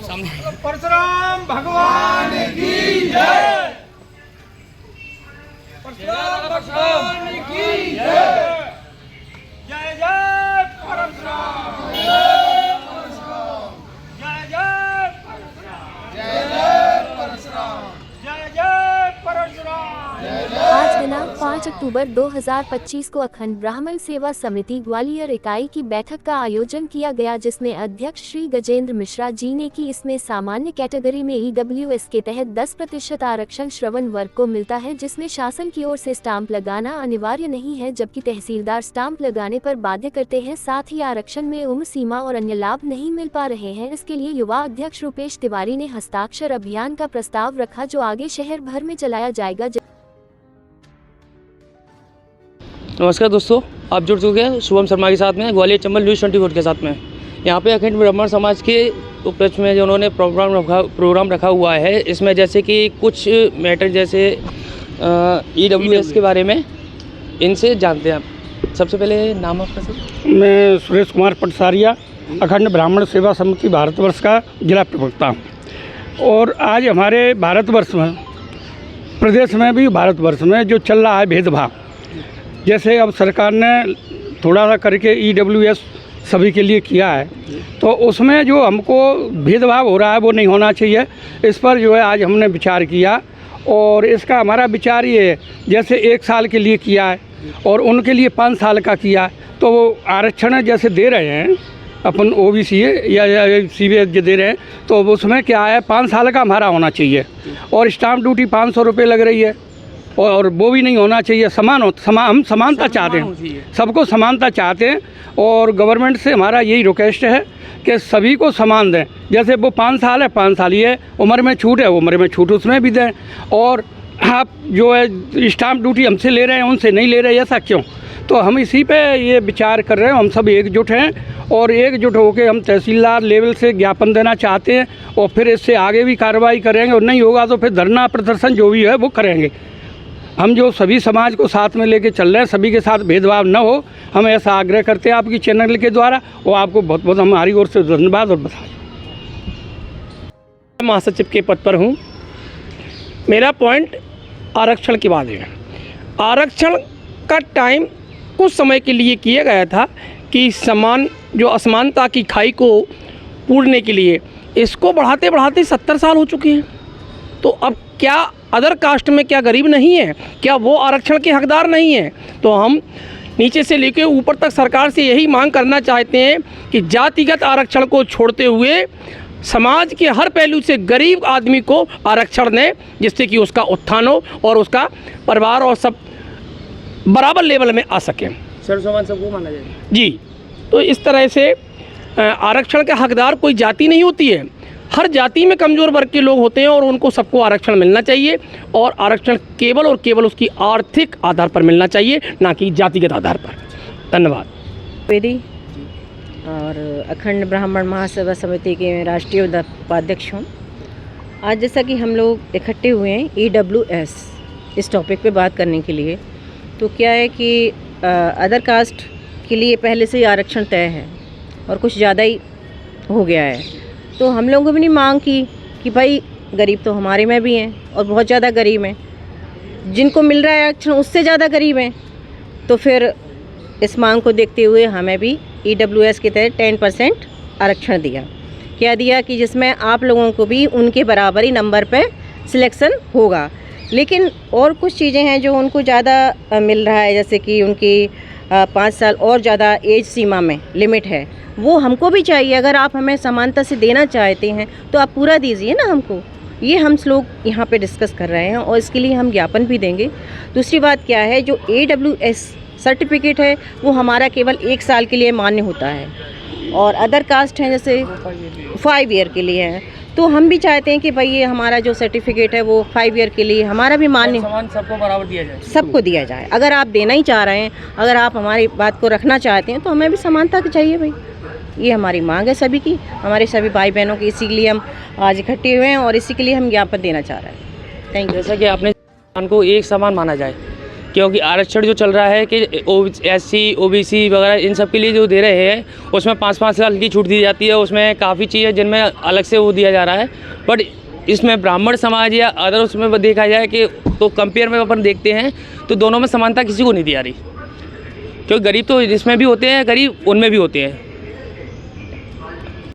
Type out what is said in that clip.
परशुराम भगवान की जय। परशुराम भगवान की जय। जय जय परशुराम। जय परशुराम। जय जय परशुराम। जय जय परशुराम। जय जय परशुराम। आज दिनांक 5 अक्टूबर 2025 को अखंड ब्राह्मण सेवा समिति ग्वालियर इकाई की बैठक का आयोजन किया गया, जिसमें अध्यक्ष श्री गजेंद्र मिश्रा जी ने की इसमें सामान्य कैटेगरी में EWS के तहत 10% आरक्षण श्रवण वर्ग को मिलता है, जिसमें शासन की ओर से स्टाम्प लगाना अनिवार्य नहीं है, जबकि तहसीलदार स्टाम्प लगाने पर बाध्य करते हैं। साथ ही आरक्षण में उम्र सीमा और अन्य लाभ नहीं मिल पा रहे हैं। इसके लिए युवा अध्यक्ष रुपेश तिवारी ने हस्ताक्षर अभियान का प्रस्ताव रखा, जो आगे शहर भर में चलाया जाएगा। नमस्कार दोस्तों, आप जुड़ चुके हैं शुभम शर्मा के साथ में, ग्वालियर चंबल न्यूज़ 24 के साथ में। यहाँ पे अखंड ब्राह्मण समाज के उपलक्ष्य में जो उन्होंने प्रोग्राम रखा हुआ है, इसमें जैसे कि कुछ मैटर जैसे EWS के बारे में इनसे जानते हैं आप। सबसे पहले नाम आपका सर? मैं सुरेश कुमार पटसारिया, अखंड ब्राह्मण सेवा समिति भारतवर्ष का जिला प्रवक्ता हूँ। और आज हमारे भारतवर्ष में, प्रदेश में भी भारतवर्ष में जो चल रहा है भेदभाव, जैसे अब सरकार ने थोड़ा सा करके EWS सभी के लिए किया है, तो उसमें जो हमको भेदभाव हो रहा है वो नहीं होना चाहिए। इस पर जो है आज हमने विचार किया, और इसका हमारा विचार ये है, जैसे 1 साल के लिए किया है और उनके लिए 5 साल का किया है, तो वो आरक्षण जैसे दे रहे हैं अपन OBC या CBS जो दे रहे हैं, तो उसमें क्या है 5 साल का हमारा होना चाहिए। और स्टाम्प ड्यूटी 500 रुपये लग रही है, और वो भी नहीं होना चाहिए। हम समानता चाहते हैं, सबको समानता चाहते हैं। और गवर्नमेंट से हमारा यही रिक्वेस्ट है कि सभी को समान दें। जैसे वो 5 साल है, 5 साल ही है, उम्र में छूट है, उम्र में छूट उसमें भी दें। और आप जो है स्टाम्प ड्यूटी हमसे ले रहे हैं, उनसे नहीं ले रहे, ऐसा क्यों? तो हम इसी पे ये विचार कर रहे हैं। हम सब एकजुट हैं, और एकजुट होकर हम तहसीलदार लेवल से ज्ञापन देना चाहते हैं, और फिर इससे आगे भी कार्रवाई करेंगे। और नहीं होगा तो फिर धरना प्रदर्शन जो भी है वो करेंगे। हम जो सभी समाज को साथ में लेके चल रहे हैं, सभी के साथ भेदभाव न हो, हम ऐसा आग्रह करते हैं आपकी चैनल के द्वारा। और आपको बहुत बहुत हमारी ओर से धन्यवाद और बधाई। महासचिव के पद पर हूँ। मेरा पॉइंट आरक्षण की बात है। आरक्षण का टाइम कुछ समय के लिए किया गया था कि जो असमानता की खाई को पूरने के लिए, इसको बढ़ाते बढ़ाते 70 साल हो चुके हैं। तो अब क्या अदर कास्ट में क्या गरीब नहीं है? क्या वो आरक्षण के हकदार नहीं है? तो हम नीचे से लेकर ऊपर तक सरकार से यही मांग करना चाहते हैं कि जातिगत आरक्षण को छोड़ते हुए समाज के हर पहलू से गरीब आदमी को आरक्षण दें, जिससे कि उसका उत्थान हो और उसका परिवार और सब बराबर लेवल में आ सकें। सर्वसमान सबको माना जाए जी। तो इस तरह से आरक्षण का हकदार कोई जाति नहीं होती है। हर जाति में कमज़ोर वर्ग के लोग होते हैं, और उनको सबको आरक्षण मिलना चाहिए। और आरक्षण केवल और केवल उसकी आर्थिक आधार पर मिलना चाहिए, ना कि जातिगत आधार पर। धन्यवाद। वेदी और अखंड ब्राह्मण महासेवा समिति के राष्ट्रीय उपाध्यक्ष हूँ। आज जैसा कि हम लोग इकट्ठे हुए हैं EWS इस टॉपिक पे बात करने के लिए, तो क्या है कि अदर कास्ट के लिए पहले से ही आरक्षण तय है और कुछ ज़्यादा ही हो गया है। तो हम लोगों ने भी मांग की कि भाई गरीब तो हमारे में भी हैं, और बहुत ज़्यादा गरीब हैं, जिनको मिल रहा है आरक्षण उससे ज़्यादा गरीब हैं। तो फिर इस मांग को देखते हुए हमें भी EWS के तहत 10% आरक्षण दिया। क्या दिया कि जिसमें आप लोगों को भी उनके बराबर ही नंबर पे सिलेक्शन होगा। लेकिन और कुछ चीज़ें हैं जो उनको ज़्यादा मिल रहा है, जैसे कि उनकी 5 साल और ज़्यादा एज सीमा में लिमिट है, वो हमको भी चाहिए। अगर आप हमें समानता से देना चाहते हैं तो आप पूरा दीजिए ना हमको। ये हम लोग यहाँ पे डिस्कस कर रहे हैं, और इसके लिए हम ज्ञापन भी देंगे। दूसरी बात क्या है, जो AWS सर्टिफिकेट है वो हमारा केवल 1 साल के लिए मान्य होता है, और अदर कास्ट हैं जैसे 5 ईयर के लिए है। तो हम भी चाहते हैं कि भाई ये हमारा जो सर्टिफिकेट है वो 5 ईयर के लिए हमारा भी मान्य, सबको बराबर दिया जाए, सबको दिया जाए। अगर आप देना ही चाह रहे हैं, अगर आप हमारी बात को रखना चाहते हैं, तो हमें भी समानता चाहिए भाई। ये हमारी मांग है सभी की, हमारे सभी भाई बहनों की। इसीलिए हम आज इकट्ठे हुए हैं, और इसी के लिए हम ज्ञापन देना चाह रहे हैं। Thank you. जैसा कि आपने को एक समान माना जाए, क्योंकि आरक्षण जो चल रहा है कि SC OBC वगैरह इन सब के लिए जो दे रहे हैं उसमें 5-5 साल की छूट दी जाती है, उसमें काफ़ी चीज़ें जिनमें अलग से वो दिया जा रहा है। बट इसमें ब्राह्मण समाज या अदर उसमें देखा जाए कि तो कंपेयर में अपन देखते हैं तो दोनों में समानता किसी को नहीं दी जा रही, क्योंकि गरीब तो इसमें भी होते हैं, गरीब उनमें भी होते हैं।